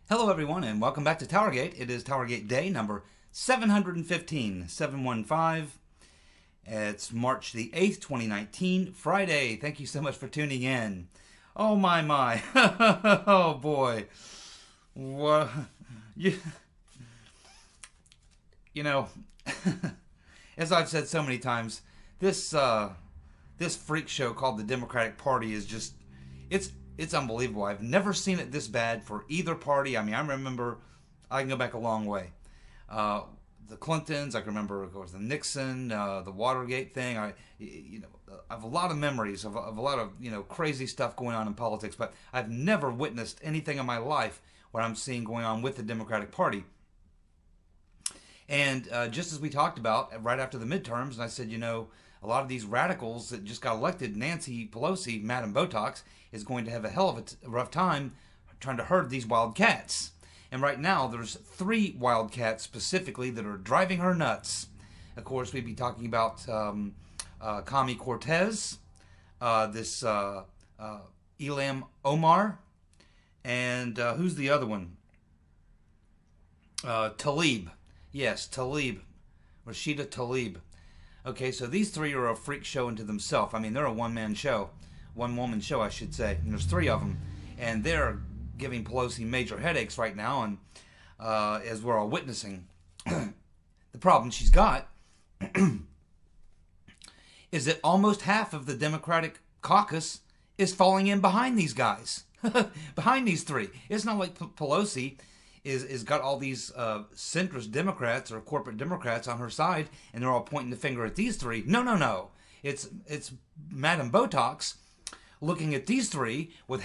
Hello, everyone, and welcome back to Towergate. It is Towergate Day number 715, 715. It's March the 8th, 2019, Friday. Thank you so much for tuning in. Oh, my. Oh, boy. What? You know, as I've said so many times, this freak show called the Democratic Party is just, it's unbelievable. I've never seen it this bad for either party. I mean, I can go back a long way. The Clintons, I can remember, of course, the Nixon, the Watergate thing. I have a lot of memories of a lot of, crazy stuff going on in politics, but I've never witnessed anything in my life what I'm seeing going on with the Democratic Party. And just as we talked about right after the midterms, and I said, a lot of these radicals that just got elected, Nancy Pelosi, Madam Botox, is going to have a hell of a rough time trying to herd these wildcats. And right now, there's 3 wildcats specifically that are driving her nuts. Of course, we'd be talking about Kami Cortez, this Ilhan Omar, and who's the other one? Tlaib. Yes, Tlaib. Rashida Tlaib. Okay, so these 3 are a freak show into themselves. I mean, they're a one-woman show, I should say. And there's 3 of them, and they're giving Pelosi major headaches right now, and as we're all witnessing. The problem she's got is that almost half of the Democratic caucus is falling in behind these guys, behind these 3. It's not like Pelosi is got all these centrist Democrats or corporate Democrats on her side, and they're all pointing the finger at these 3. No. It's Madam Botox looking at these 3 with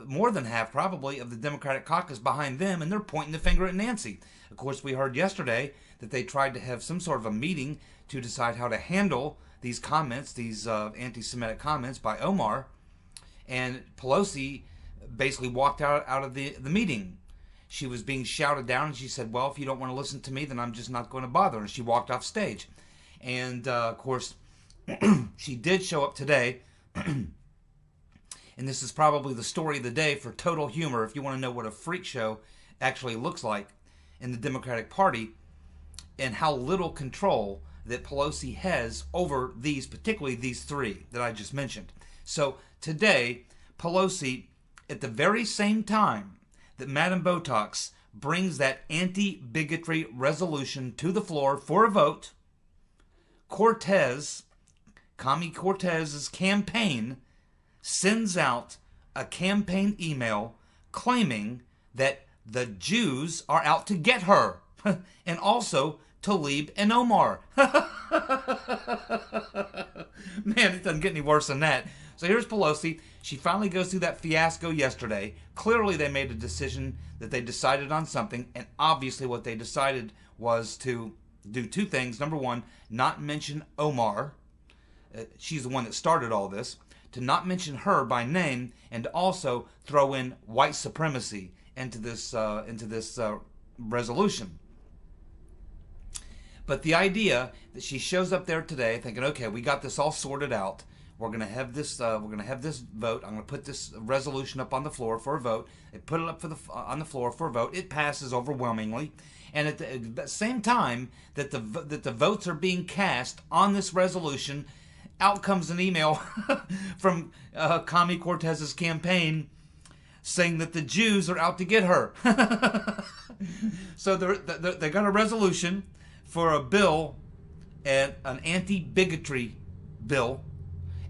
more than half probably of the Democratic caucus behind them, and they're pointing the finger at Nancy. Of course, we heard yesterday that they tried to have some sort of a meeting to decide how to handle these comments, these anti-Semitic comments by Omar, and Pelosi basically walked out of the meeting. She was being shouted down, and she said, well, if you don't want to listen to me, then I'm just not going to bother. And she walked off stage. And, of course, she did show up today. And this is probably the story of the day for total humor, if you want to know what a freak show actually looks like in the Democratic Party and how little control that Pelosi has over particularly these 3 that I just mentioned. So today, Pelosi, at the very same time that Madam Botox brings that anti-bigotry resolution to the floor for a vote, Kami Cortez's campaign sends out a campaign email claiming that the Jews are out to get her, and also Tlaib and Omar. Man, it doesn't get any worse than that. So here's Pelosi. She finally goes through that fiasco yesterday. Clearly they made a decision that they decided on something, and obviously what they decided was to do 2 things. Number 1, not mention Omar. She's the one that started all this. To not mention her by name, and also throw in white supremacy into this resolution. But the idea that she shows up there today thinking, okay, we got this all sorted out. We're gonna have this vote. I'm gonna put this resolution up on the floor for a vote. They put it up on the floor for a vote. It passes overwhelmingly, and at the same time that the votes are being cast on this resolution, out comes an email from Kami Cortez's campaign saying that the Jews are out to get her. So they got a resolution for a bill, an anti-bigotry bill.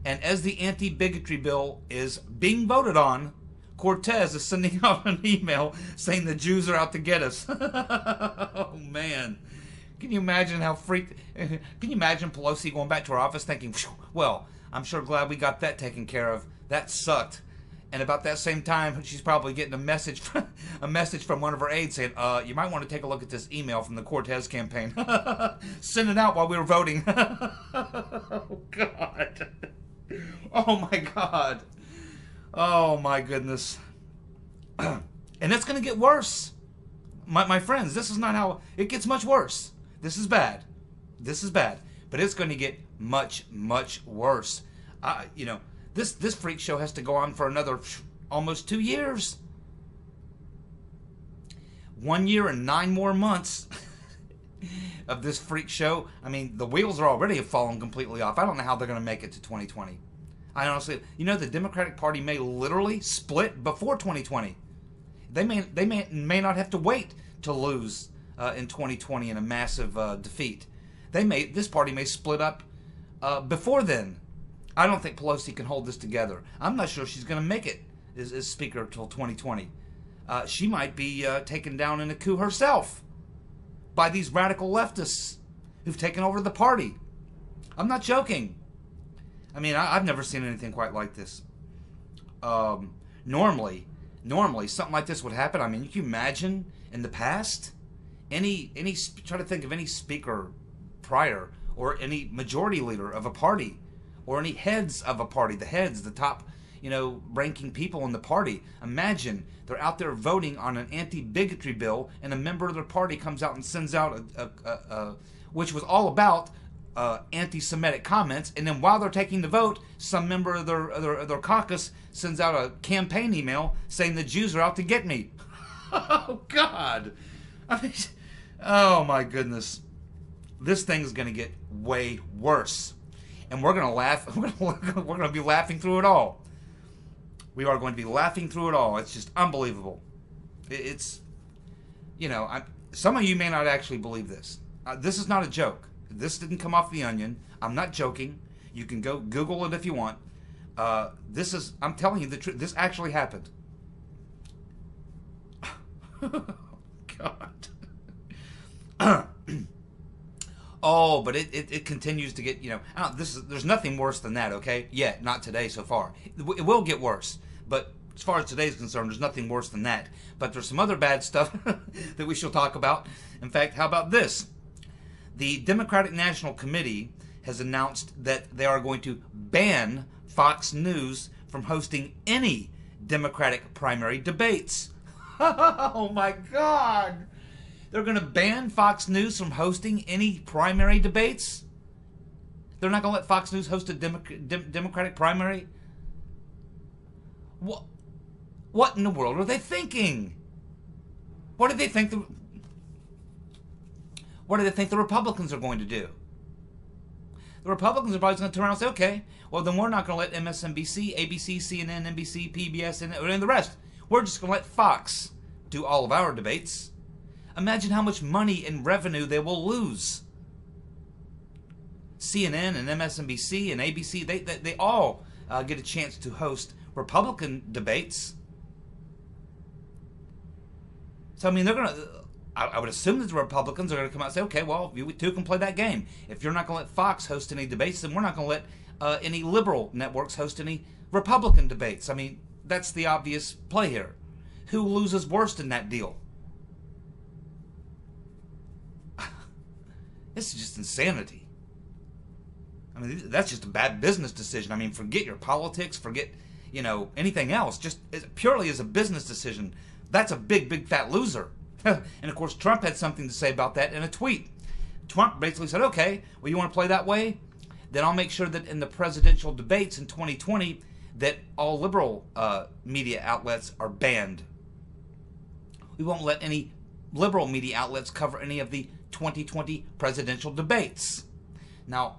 And as the anti-bigotry bill is being voted on, Cortez is sending out an email saying the Jews are out to get us. Oh, man. Can you imagine Can you imagine Pelosi going back to her office thinking, well, I'm sure glad we got that taken care of. That sucked. And about that same time, she's probably getting a message from one of her aides saying, you might want to take a look at this email from the Cortez campaign. Send it out while we were voting. Oh, God. Oh, my God. Oh, my goodness. And it's going to get worse. My friends, this is not how... It gets much worse. This is bad. But it's going to get much, much worse. This freak show has to go on for another almost 2 years. 1 year and 9 more months of this freak show. I mean, the wheels are already fallen completely off. I don't know how they're going to make it to 2020. I honestly, the Democratic Party may literally split before 2020. They may not have to wait to lose in 2020 in a massive defeat. This party may split up before then. I don't think Pelosi can hold this together. I'm not sure she's going to make it as Speaker until 2020. She might be taken down in a coup herself by these radical leftists who've taken over the party. I'm not joking. I mean, I've never seen anything quite like this. Normally, something like this would happen. I mean, you can imagine in the past, try to think of any speaker prior, or any majority leader of a party, or any heads of a party, the top, ranking people in the party. Imagine they're out there voting on an anti-bigotry bill, and a member of their party comes out and sends out which was all about anti-Semitic comments, and then while they're taking the vote, some member of their caucus sends out a campaign email saying the Jews are out to get me. Oh God! I mean, oh my goodness! This thing's going to get way worse, and we're going to laugh. We're going to be laughing through it all. We are going to be laughing through it all. It's just unbelievable. It's, some of you may not actually believe this. This is not a joke. This didn't come off The Onion. I'm not joking. You can go Google it if you want. I'm telling you the truth. This actually happened. God. Oh, but it continues to get, there's nothing worse than that, okay? Yeah, not today so far. It will get worse, but as far as today's concerned, there's nothing worse than that. But there's some other bad stuff that we shall talk about. In fact, how about this? The Democratic National Committee has announced that they are going to ban Fox News from hosting any Democratic primary debates. Oh my God! They're going to ban Fox News from hosting any primary debates? They're not going to let Fox News host a Democratic primary? What in the world are they thinking? What do they think the Republicans are going to do? The Republicans are probably going to turn around and say, okay, well then we're not going to let MSNBC, ABC, CNN, NBC, PBS, and the rest. We're just going to let Fox do all of our debates. Imagine how much money and revenue they will lose. CNN and MSNBC and ABC, they all get a chance to host Republican debates. So, I mean, I would assume that the Republicans are going to come out and say, okay, well, you two can play that game. If you're not going to let Fox host any debates, then we're not going to let any liberal networks host any Republican debates. I mean, that's the obvious play here. Who loses worst in that deal? This is just insanity. I mean, that's just a bad business decision. I mean, forget your politics, forget, anything else. Just purely as a business decision, that's a big, big fat loser. And of course, Trump had something to say about that in a tweet. Trump basically said, okay, well, you want to play that way? Then I'll make sure that in the presidential debates in 2020 that all liberal media outlets are banned. We won't let any liberal media outlets cover any of the 2020 presidential debates. Now,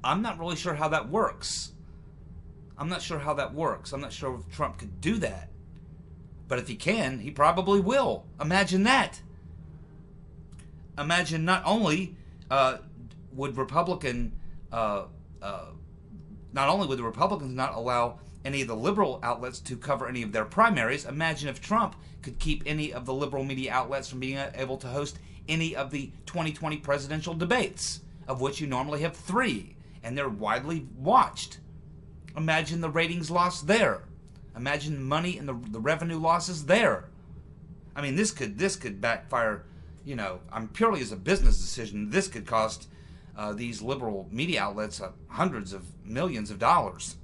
I'm not really sure how that works. I'm not sure if Trump could do that. But if he can, he probably will. Imagine that. Imagine not only would the Republicans not allow any of the liberal outlets to cover any of their primaries. Imagine if Trump could keep any of the liberal media outlets from being able to host any of the 2020 presidential debates, of which you normally have 3, and they're widely watched. Imagine the ratings lost there. Imagine money and the revenue losses there. I mean, this could backfire. I'm purely as a business decision. This could cost these liberal media outlets hundreds of millions of dollars,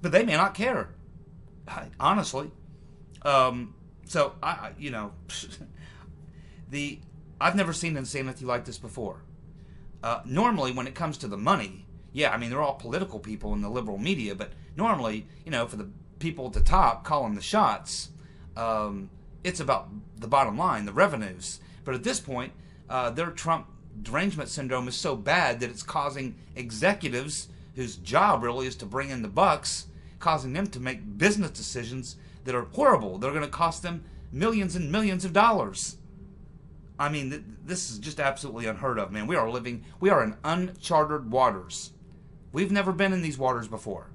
but they may not care. Honestly, so I've never seen insanity like this before. Normally, when it comes to the money, yeah, I mean, they're all political people in the liberal media, but normally, for the people at the top calling the shots, It's about the bottom line, the revenues. But at this point, their Trump derangement syndrome is so bad that it's causing executives whose job really is to bring in the bucks, causing them to make business decisions that are horrible. They're going to cost them millions and millions of dollars. I mean, this is just absolutely unheard of, man. We are in uncharted waters. We've never been in these waters before.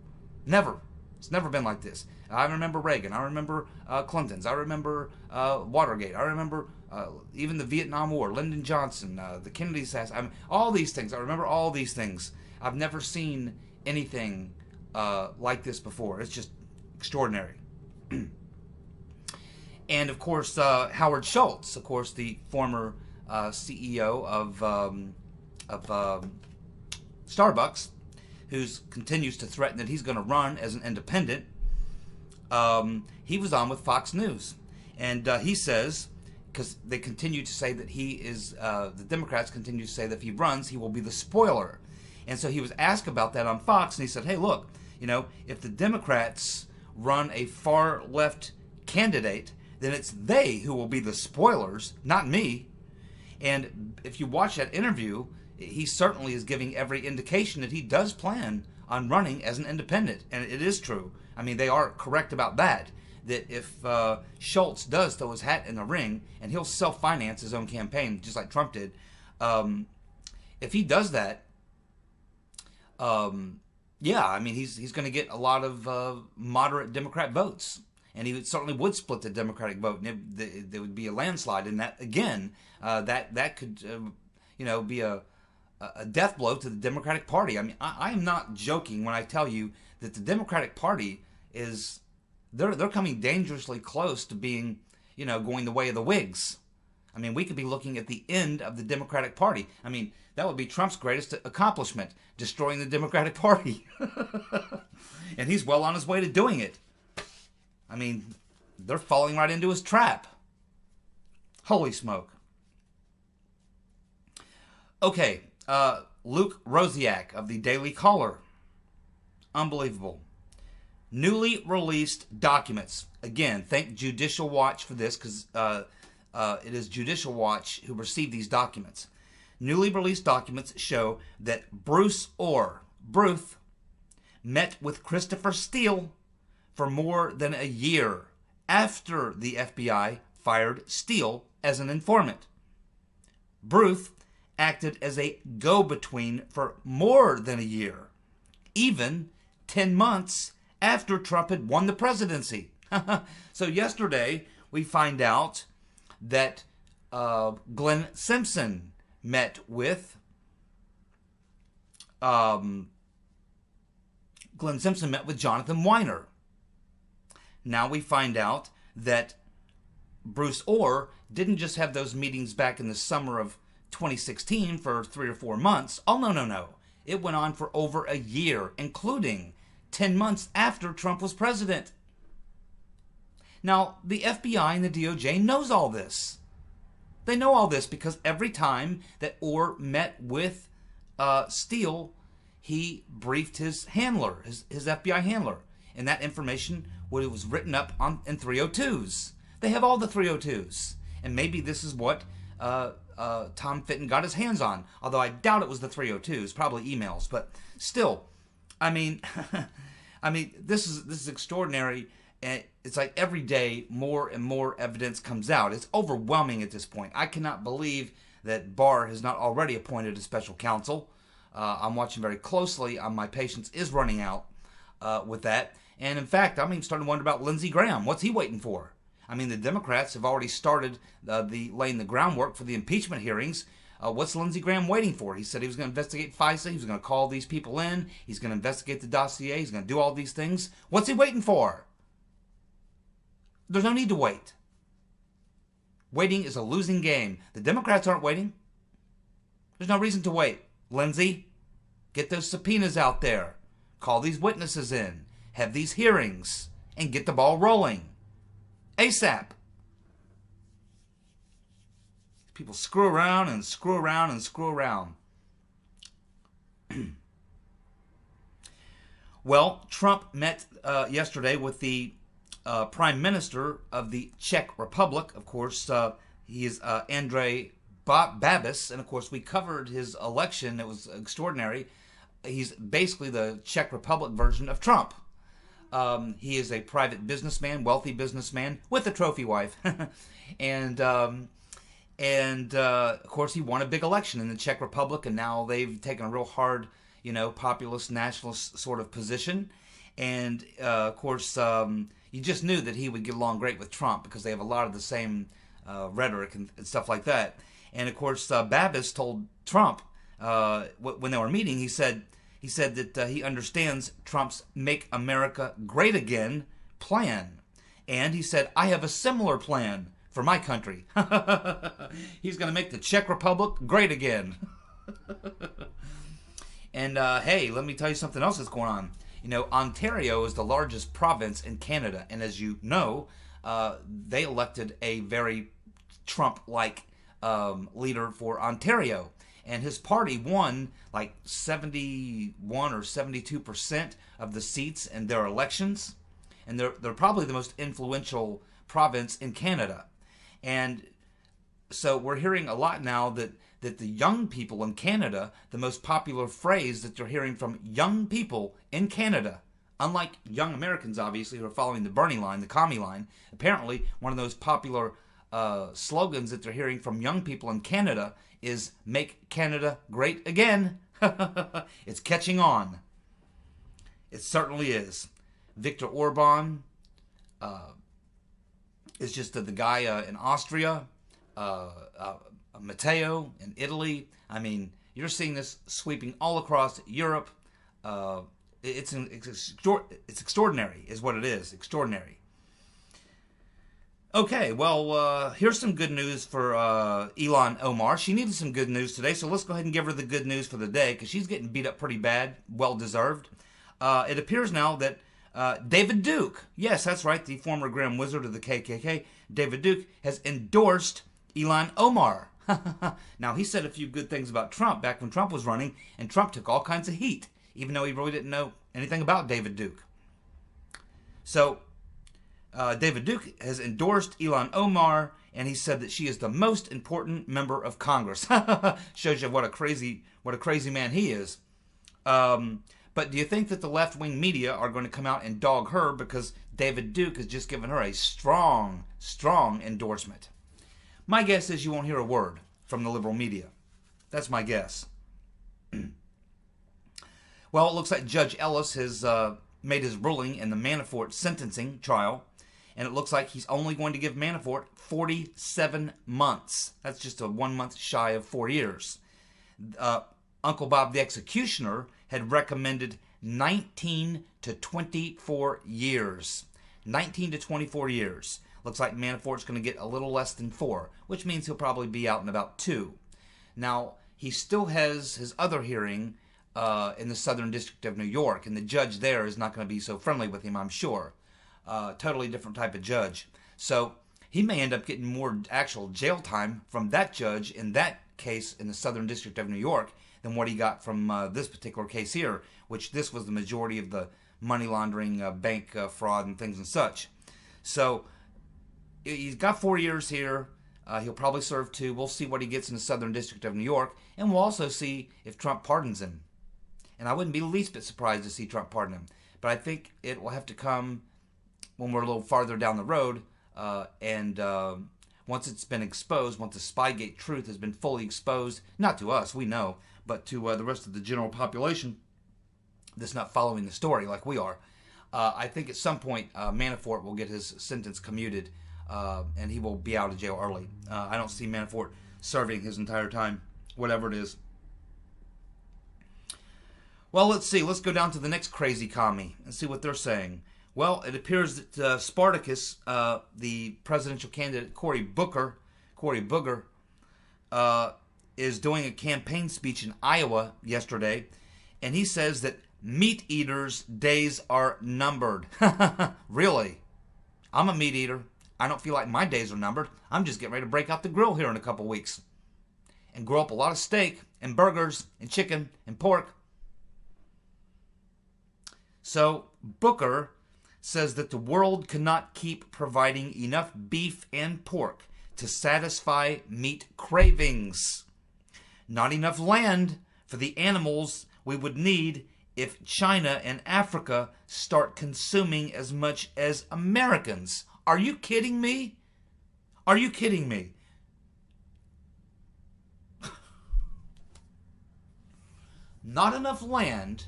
Never. It's never been like this. I remember Reagan. I remember Clinton's. I remember Watergate. I remember even the Vietnam War, Lyndon Johnson, the Kennedy assassination. I mean, all these things. I remember all these things. I've never seen anything like this before. It's just extraordinary. And of course, Howard Schultz, of course, the former CEO of Starbucks, who continues to threaten that he's going to run as an independent. He was on with Fox News, and he says, because they continue to say that he is, the Democrats continue to say that if he runs, he will be the spoiler. And so he was asked about that on Fox, and he said, hey, look, if the Democrats run a far left candidate, then it's they who will be the spoilers, not me. And if you watch that interview, he certainly is giving every indication that he does plan on running as an independent. And it is true. I mean, they are correct about that. That if Schultz does throw his hat in the ring, and he'll self-finance his own campaign, just like Trump did, if he does that, yeah, I mean, he's going to get a lot of moderate Democrat votes. And he certainly would split the Democratic vote, and there would be a landslide. And that, again, that could, be a death blow to the Democratic Party. I mean, I am not joking when I tell you that the Democratic Party is, they're coming dangerously close to being, going the way of the Whigs. I mean, we could be looking at the end of the Democratic Party. I mean, that would be Trump's greatest accomplishment, destroying the Democratic Party. And he's well on his way to doing it. I mean, they're falling right into his trap. Holy smoke. Okay, Luke Rosiak of the Daily Caller. Unbelievable. Newly released documents. Again, thank Judicial Watch for this, because it is Judicial Watch who received these documents. Newly released documents show that Bruce Ohr, Bruce, met with Christopher Steele for more than a year after the FBI fired Steele as an informant. Bruce acted as a go-between for more than a year, even 10 months after Trump had won the presidency. So yesterday, we find out that Glenn Simpson met with Jonathan Weiner. Now we find out that Bruce Ohr didn't just have those meetings back in the summer of 2016 for 3 or 4 months. Oh, no. It went on for over a year, including 10 months after Trump was president. Now, the FBI and the DOJ knows all this. They know all this because every time that Ohr met with Steele, he briefed his handler, his FBI handler. And that information was written up in 302s. They have all the 302s. And maybe this is what Tom Fitton got his hands on. Although I doubt it was the 302s, probably emails. But still, I mean, this is extraordinary. And it's like every day more and more evidence comes out. It's overwhelming at this point. I cannot believe that Barr has not already appointed a special counsel. I'm watching very closely. My patience is running out with that. And in fact, I'm even starting to wonder about Lindsey Graham. What's he waiting for? I mean, the Democrats have already started laying the groundwork for the impeachment hearings. What's Lindsey Graham waiting for? He said he was going to investigate FISA. He was going to call these people in. He's going to investigate the dossier. He's going to do all these things. What's he waiting for? There's no need to wait. Waiting is a losing game. The Democrats aren't waiting. There's no reason to wait. Lindsey, get those subpoenas out there. Call these witnesses in. Have these hearings. And get the ball rolling. ASAP. People screw around and screw around and screw around. Well, Trump met yesterday with the Prime Minister of the Czech Republic. Of course, he is Andrej Babis, and of course we covered his election. It was extraordinary. He's basically the Czech Republic version of Trump. He is a private businessman, wealthy businessman with a trophy wife, and of course he won a big election in the Czech Republic, and now they've taken a real hard, populist, nationalist sort of position, and of course you just knew that he would get along great with Trump because they have a lot of the same rhetoric and stuff like that. And of course, Babis told Trump when they were meeting, he said that he understands Trump's "Make America Great Again" plan, and he said, "I have a similar plan for my country." He's going to make the Czech Republic great again. And hey, let me tell you something else that's going on. Ontario is the largest province in Canada, and as you know, they elected a very Trump-like leader for Ontario, and his party won like 71 or 72% of the seats in their elections, and they're probably the most influential province in Canada. And so we're hearing a lot now that the young people in Canada, the most popular phrase that you're hearing from young people in Canada, unlike young Americans, obviously, who are following the Bernie line, the commie line, apparently one of those popular slogans that they're hearing from young people in Canada is "Make Canada Great Again." It's catching on. It certainly is. Viktor Orban is just the guy in Austria, Matteo in Italy. I mean, you're seeing this sweeping all across Europe. It's extraordinary, is what it is. Extraordinary. Okay, well, here's some good news for Ilhan Omar. She needed some good news today, so let's go ahead and give her the good news for the day, because she's getting beat up pretty bad, well-deserved. It appears now that David Duke, yes, that's right, the former Grand Wizard of the KKK, David Duke, has endorsed Ilhan Omar. Now, he said a few good things about Trump back when Trump was running, and Trump took all kinds of heat, even though he really didn't know anything about David Duke. So, David Duke has endorsed Ilhan Omar, and he said that she is the most important member of Congress. Shows you what a crazy man he is. But do you think that the left-wing media are going to come out and dog her because David Duke has just given her a strong, strong endorsement? My guess is you won't hear a word from the liberal media. That's my guess. Well, it looks like Judge Ellis has made his ruling in the Manafort sentencing trial, and it looks like he's only going to give Manafort 47 months. That's just a 1 month shy of 4 years. Uncle Bob the Executioner had recommended 19 to 24 years. 19 to 24 years. Looks like Manafort's going to get a little less than 4, which means he'll probably be out in about 2. Now, he still has his other hearing in the Southern District of New York, and the judge there is not going to be so friendly with him, I'm sure. Totally different type of judge. So he may end up getting more actual jail time from that judge in that case in the Southern District of New York than what he got from this particular case here, which this was the majority of the money laundering, bank fraud, and things and such. So he's got 4 years here. He'll probably serve 2. We'll see what he gets in the Southern District of New York, and we'll also see if Trump pardons him. And I wouldn't be the least bit surprised to see Trump pardon him. But I think it will have to come when we're a little farther down the road, and once it's been exposed, once the Spygate truth has been fully exposed, not to us, we know, but to the rest of the general population that's not following the story like we are. I think at some point Manafort will get his sentence commuted, and he will be out of jail early. I don't see Manafort serving his entire time, whatever it is. Well, let's see. Let's go down to the next crazy commie and see what they're saying. Well, it appears that Spartacus, the presidential candidate Cory Booker, is doing a campaign speech in Iowa yesterday, and he says that meat eaters' days are numbered. Really? I'm a meat eater. I don't feel like my days are numbered. I'm just getting ready to break out the grill here in a couple weeks and grill up a lot of steak and burgers and chicken and pork. So Booker says that the world cannot keep providing enough beef and pork to satisfy meat cravings. Not enough land for the animals we would need if China and Africa start consuming as much as Americans. Are you kidding me? Are you kidding me? Not enough land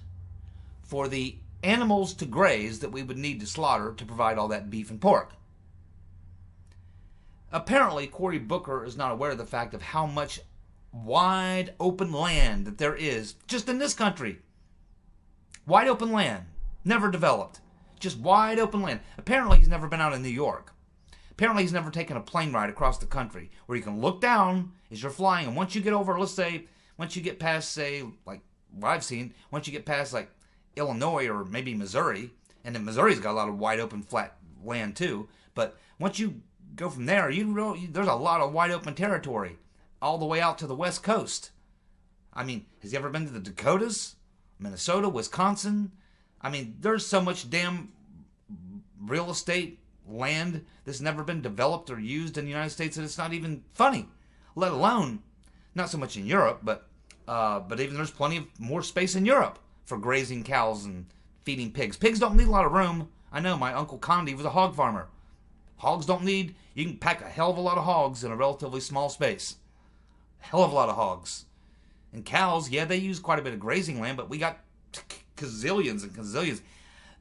for the animals to graze that we would need to slaughter to provide all that beef and pork. Apparently, Cory Booker is not aware of the fact of how much wide open land that there is just in this country. Wide open land, never developed, just wide open land. Apparently, he's never been out in New York. Apparently, he's never taken a plane ride across the country where you can look down as you're flying, and once you get over, let's say, once you get past, say, like what I've seen, once you get past like Illinois or maybe Missouri, and then Missouri's got a lot of wide open flat land too, but once you go from there, there's a lot of wide open territory all the way out to the West Coast. I mean, has he ever been to the Dakotas, Minnesota, Wisconsin? I mean, there's so much damn real estate land that's never been developed or used in the United States that it's not even funny, let alone, not so much in Europe, but even there's plenty of more space in Europe for grazing cows and feeding pigs. Pigs don't need a lot of room. I know, my Uncle Condi was a hog farmer. Hogs don't need, you can pack a hell of a lot of hogs in a relatively small space. Hell of a lot of hogs. And cows, yeah, they use quite a bit of grazing land, but we got gazillions and gazillions.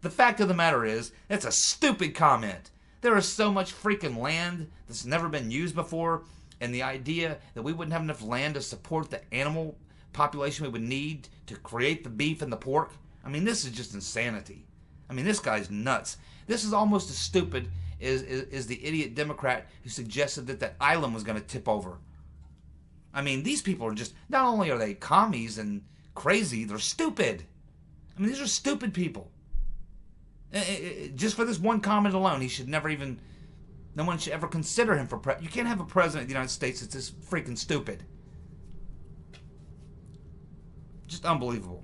The fact of the matter is, that's a stupid comment. There is so much freaking land that's never been used before, and the idea that we wouldn't have enough land to support the animal population we would need to create the beef and the pork. I mean, this is just insanity. I mean, this guy's nuts. This is almost as stupid as the idiot Democrat who suggested that that island was going to tip over. I mean, these people are just, not only are they commies and crazy, they're stupid. I mean, these are stupid people. Just for this one comment alone, he should never even, no one should ever consider him for president. You can't have a president of the United States that's this freaking stupid. Just unbelievable.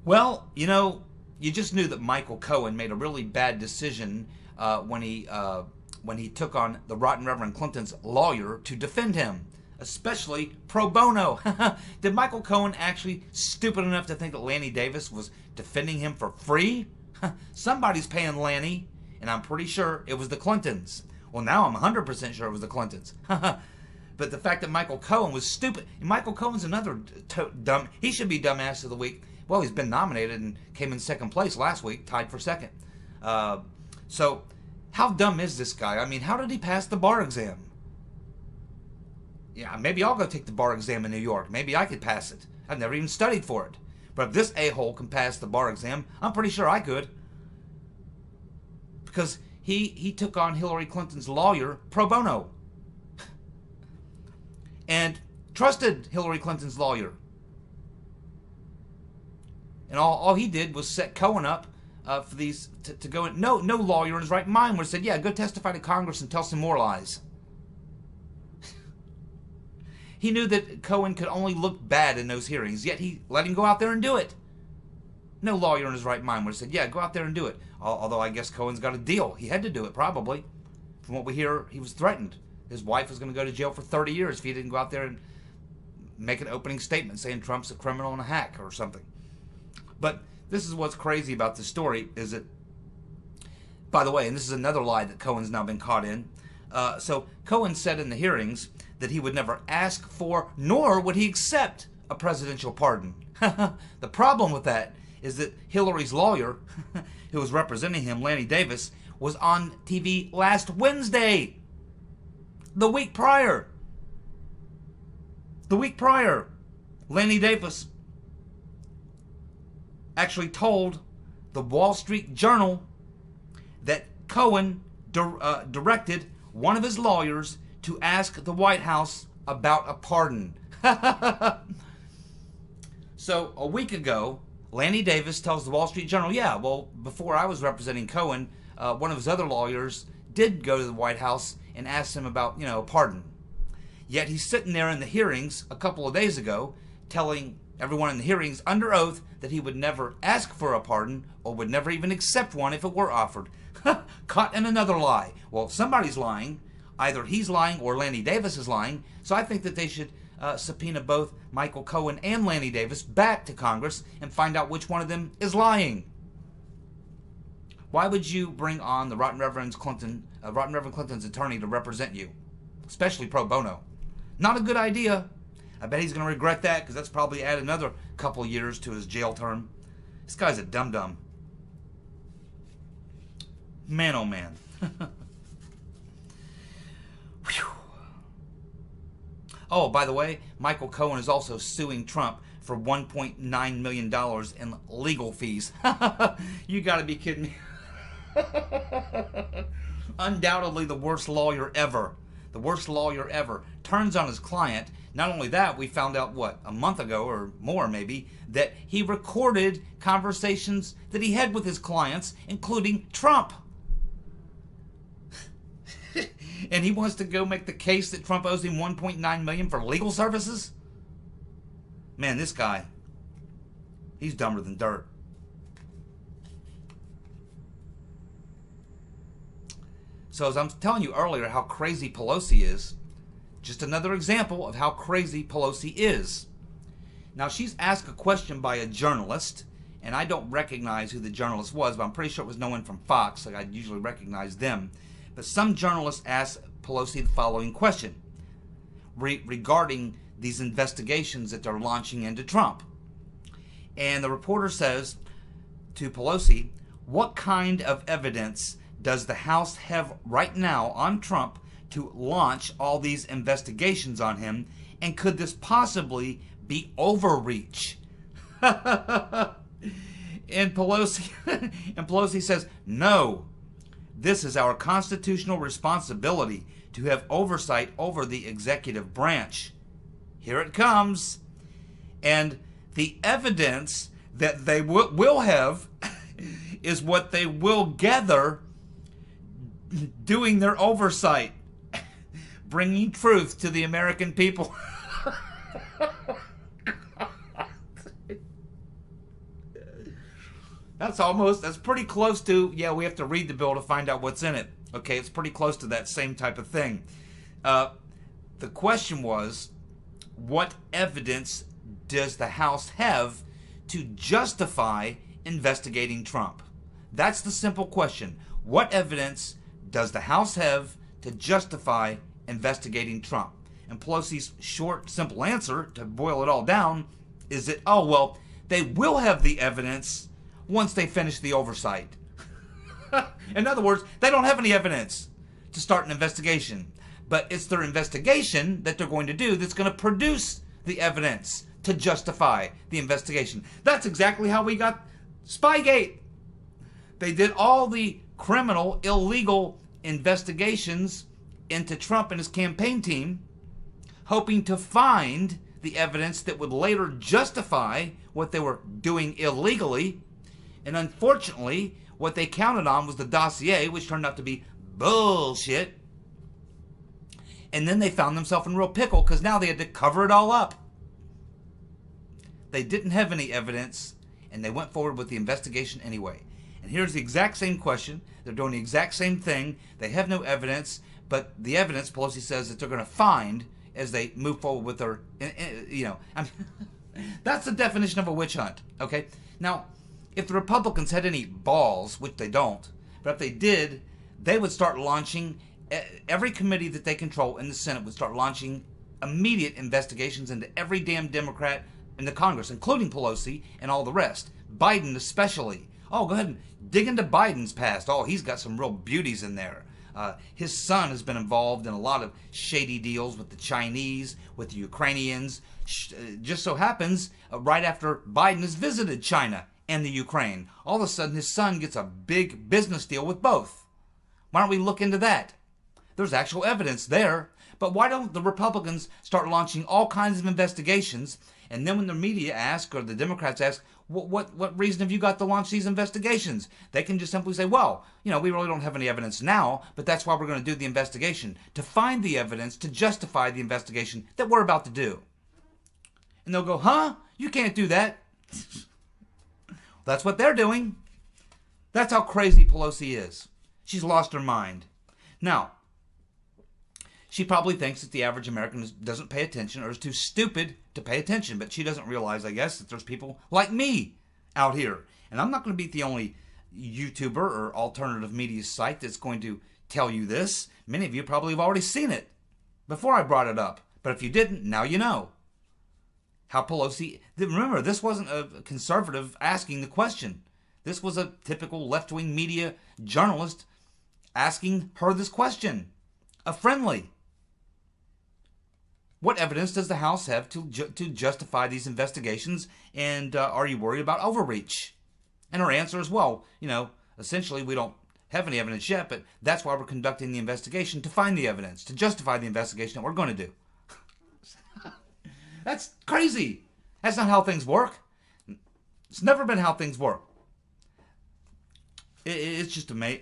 Well, you know, you just knew that Michael Cohen made a really bad decision when he took on the rotten Reverend Clinton's lawyer to defend him, especially pro bono. Did Michael Cohen actually stupid enough to think that Lanny Davis was defending him for free? Somebody's paying Lanny, and I'm pretty sure it was the Clintons. Well, now I'm 100% sure it was the Clintons. But the fact that Michael Cohen was stupid, and Michael Cohen's another dumb, he should be dumbass of the week. Well, he's been nominated and came in second place last week, tied for second. So, how dumb is this guy? I mean, how did he pass the bar exam? Yeah, maybe I'll go take the bar exam in New York. Maybe I could pass it. I've never even studied for it. But if this a-hole can pass the bar exam, I'm pretty sure I could. Because he took on Hillary Clinton's lawyer pro bono. And trusted Hillary Clinton's lawyer. And all he did was set Cohen up for these to go in. No lawyer in his right mind would have said, yeah, go testify to Congress and tell some more lies. He knew that Cohen could only look bad in those hearings, yet he let him go out there and do it. No lawyer in his right mind would have said, yeah, go out there and do it. Although I guess Cohen's got a deal. He had to do it, probably. From what we hear, he was threatened. His wife was going to go to jail for 30 years if he didn't go out there and make an opening statement saying Trump's a criminal and a hack or something. But this is what's crazy about this story is that, by the way, and this is another lie that Cohen's now been caught in. So Cohen said in the hearings that he would never ask for, nor would he accept a presidential pardon. The problem with that is that Hillary's lawyer, who was representing him, Lanny Davis, was on TV last Wednesday. The week prior. Lanny Davis actually told the Wall Street Journal that Cohen directed one of his lawyers to ask the White House about a pardon. So a week ago, Lanny Davis tells the Wall Street Journal, yeah, well, before I was representing Cohen, one of his other lawyers did go to the White House and ask him about, a pardon. Yet he's sitting there in the hearings a couple of days ago telling everyone in the hearings under oath that he would never ask for a pardon or would never even accept one if it were offered. Caught in another lie. Well, if somebody's lying, either he's lying or Lanny Davis is lying, so I think that they should subpoena both Michael Cohen and Lanny Davis back to Congress and find out which one of them is lying. Why would you bring on the Rotten Reverend Clinton's attorney to represent you, especially pro bono? Not a good idea. I bet he's going to regret that, because that's probably add another couple years to his jail term. This guy's a dum-dum. Man, oh man. Oh, by the way, Michael Cohen is also suing Trump for $1.9 million in legal fees. You got to be kidding me. Undoubtedly the worst lawyer ever. The worst lawyer ever. Turns on his client. Not only that, we found out, a month ago or more maybe, that he recorded conversations that he had with his clients, including Trump. And he wants to go make the case that Trump owes him $1.9 million for legal services? Man, this guy, he's dumber than dirt. So as I'm telling you earlier how crazy Pelosi is, just another example of how crazy Pelosi is. Now, she's asked a question by a journalist, and I don't recognize who the journalist was, but I'm pretty sure it was no one from Fox, like I usually recognize them. But some journalist asked Pelosi the following question regarding these investigations that they're launching into Trump. And the reporter says to Pelosi, what kind of evidence does the House have right now on Trump to launch all these investigations on him? And could this possibly be overreach? And Pelosi says, no, this is our constitutional responsibility to have oversight over the executive branch. Here it comes. And the evidence that they will have is what they will gather doing their oversight, bringing truth to the American people. That's pretty close to, yeah, we have to read the bill to find out what's in it. Okay, it's pretty close to that same type of thing. The question was, what evidence does the House have to justify investigating Trump? That's the simple question. What evidence does the House have to justify investigating Trump? And Pelosi's short, simple answer, to boil it all down, is that, oh, well, they will have the evidence once they finish the oversight. In other words, they don't have any evidence to start an investigation. But it's their investigation that they're going to do that's going to produce the evidence to justify the investigation. That's exactly how we got Spygate. They did all the criminal, illegal investigations into Trump and his campaign team, hoping to find the evidence that would later justify what they were doing illegally. And unfortunately, what they counted on was the dossier, which turned out to be bullshit. And then they found themselves in a real pickle because now they had to cover it all up. They didn't have any evidence, and they went forward with the investigation anyway. And here's the exact same question. They're doing the exact same thing. They have no evidence, but the evidence, Pelosi says, that they're going to find as they move forward with their, that's the definition of a witch hunt, okay? Now, if the Republicans had any balls, which they don't, but if they did, they would start launching, every committee that they control in the Senate would start launching immediate investigations into every damn Democrat in the Congress, including Pelosi and all the rest. Biden especially. Oh, go ahead and dig into Biden's past. Oh, he's got some real beauties in there. His son has been involved in a lot of shady deals with the Chinese, with the Ukrainians. Just so happens, right after Biden has visited China and the Ukraine, all of a sudden his son gets a big business deal with both. Why don't we look into that? There's actual evidence there. But why don't the Republicans start launching all kinds of investigations, and then when the media ask, or the Democrats ask, what reason have you got to launch these investigations? They can just simply say, well, we really don't have any evidence now, but that's why we're going to do the investigation, to find the evidence to justify the investigation that we're about to do. And they'll go, huh? You can't do that. That's what they're doing. That's how crazy Pelosi is. She's lost her mind. Now, she probably thinks that the average American doesn't pay attention or is too stupid to pay attention. But she doesn't realize, I guess, that there's people like me out here. And I'm not going to be the only YouTuber or alternative media site that's going to tell you this. Many of you probably have already seen it before I brought it up. But if you didn't, now you know. How Pelosi... Remember, this wasn't a conservative asking the question. This was a typical left-wing media journalist asking her this question. A friendly. What evidence does the House have to justify these investigations? And are you worried about overreach? And her answer is, well, essentially we don't have any evidence yet, but that's why we're conducting the investigation, to find the evidence, to justify the investigation that we're going to do. That's crazy. That's not how things work. It's never been how things work. It's just amazing.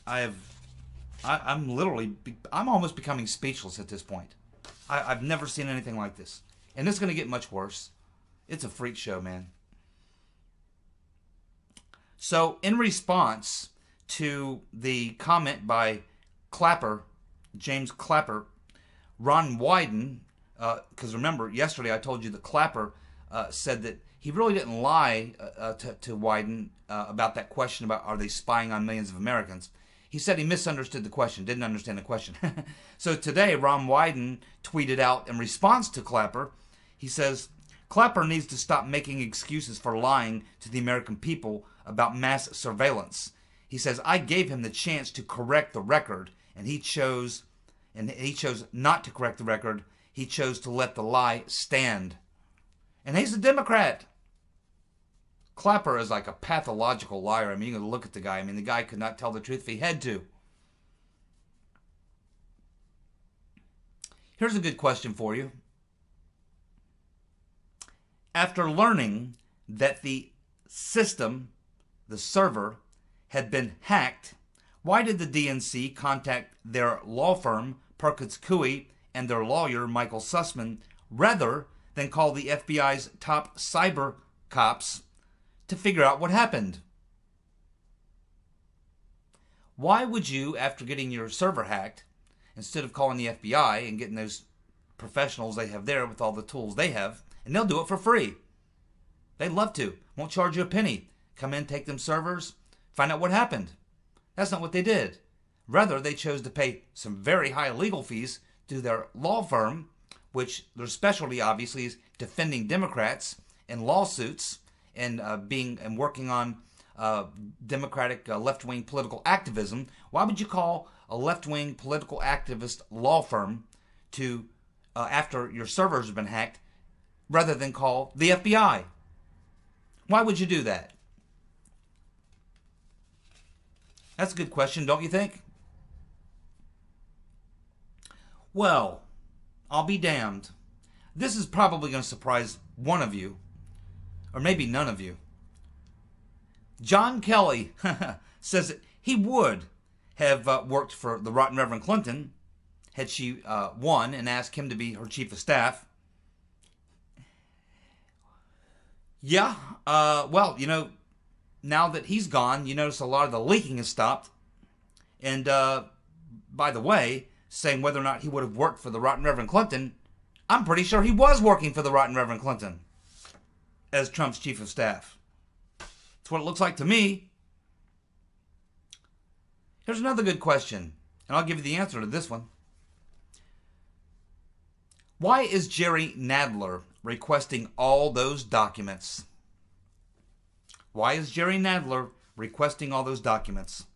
I'm almost becoming speechless at this point. I've never seen anything like this. And it's going to get much worse. It's a freak show, man. So, in response to the comment by Clapper, James Clapper, Ron Wyden, because remember, yesterday I told you that Clapper said that he really didn't lie to Wyden about that question about are they spying on millions of Americans. He said he misunderstood the question, didn't understand the question. So today, Ron Wyden tweeted out in response to Clapper, he says, Clapper needs to stop making excuses for lying to the American people about mass surveillance. He says, I gave him the chance to correct the record, and he chose not to correct the record. He chose to let the lie stand. And he's a Democrat. Clapper is like a pathological liar. I mean, you can look at the guy. I mean, the guy could not tell the truth if he had to. Here's a good question for you. After learning that the system, the server, had been hacked, why did the DNC contact their law firm, Perkins Coie, and their lawyer, Michael Sussman, rather than call the FBI's top cyber cops to figure out what happened? Why would you, after getting your server hacked, instead of calling the FBI and getting those professionals they have there with all the tools they have, and they'll do it for free. They'd love to. Won't charge you a penny. Come in, take them servers, find out what happened. That's not what they did. Rather, they chose to pay some very high legal fees to their law firm, which their specialty obviously is defending Democrats in lawsuits and working on Democratic left-wing political activism. Why would you call a left-wing political activist law firm to after your servers have been hacked, rather than call the FBI? Why would you do that? That's a good question, don't you think? Well, I'll be damned. This is probably going to surprise one of you, or maybe none of you. John Kelly says that he would have worked for the Rotten Reverend Clinton had she won and asked him to be her chief of staff. Yeah, well, now that he's gone, you notice a lot of the leaking has stopped. And by the way, saying whether or not he would have worked for the Rotten Reverend Clinton, I'm pretty sure he was working for the Rotten Reverend Clinton as Trump's chief of staff. That's what it looks like to me. Here's another good question, and I'll give you the answer to this one. Why is Jerry Nadler requesting all those documents? Why is Jerry Nadler requesting all those documents?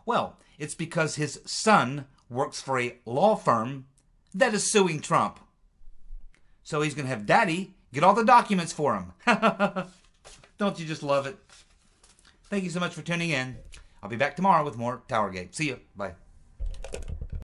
Well, it's because his son works for a law firm that is suing Trump. So he's going to have Daddy get all the documents for him. Don't you just love it? Thank you so much for tuning in. I'll be back tomorrow with more Towergate. See you. Bye.